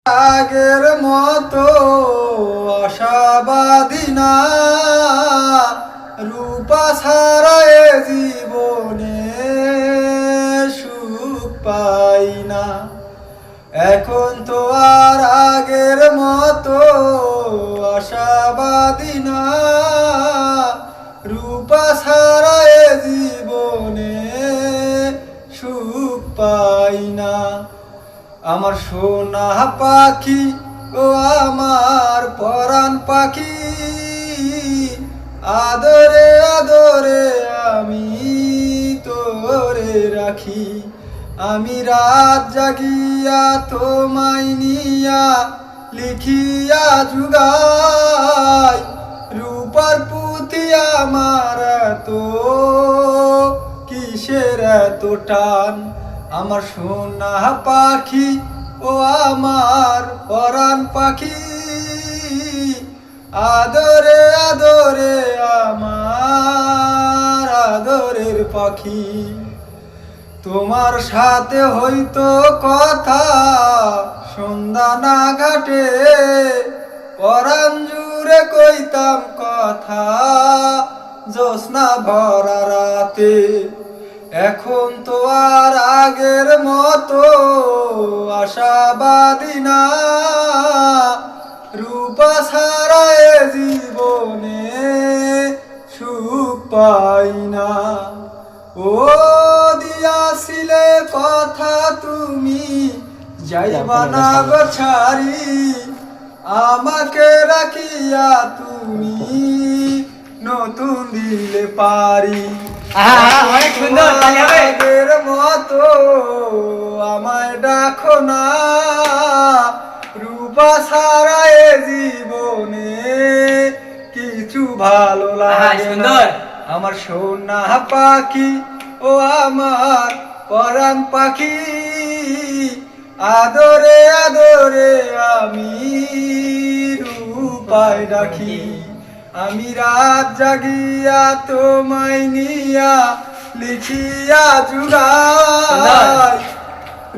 আগের মতো আশাবাদী না, রূপা ছাড়া এ জীবনে সুখ পাই না। এখন তো আর আগের মতো আশাবাদী না, রূপা ছাড়া এ জীবনে সুখ পাই না। আমার সোনা পাখি ও আমার পরাণ পাখি, আদরে আদরে আমি তোরে রাখি। আমি রাত জাগিয়া তোমায় নিয়া লিখিয়া জুগাই, রূপার পুঁথি আমার তো কিসের এত টান। আমার সোনা পাখি ও আমার পরাণ পাখি, আদরে আদরে আমার আদরের পাখি। তোমার সাথে হইতো কথা সন্ধ্যা না ঘাটে, পরাণ জুড়ে কইতাম কথা জ্যোৎস্না ভরা রাতে। এখন তো আর আগের মতো আশাবাদী না, রূপা ছাড়া এ জীবনে সুখ পাই না। ও দিয়াছিলে কথা তুমি যাইবা না গো ছাড়ি, আমাকে রাখিয়া তুমি নতুন দিলে পারি। অনেক সুন্দর। আগের মতো আমায় ডাকো না, রূপা ছাড়া এ জীবনে কিছু ভালো লাগে না। আমার সোনা পাখি ও আমার পরাণ পাখি, আদরে আদরে আমি রূপায় ডাকি। আমি রাত জাগিয়া তোমায় নিয়া লিখিয়া জুগাই,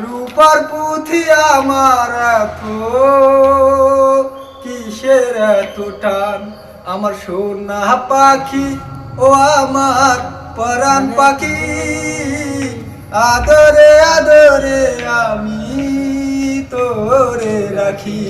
রূপার পুঁথি আমার তো কিসের এত টান। আমার সোনা পাখি ও আমার পরাণ পাখি, আদরে আদরে আমি তোরে রাখি।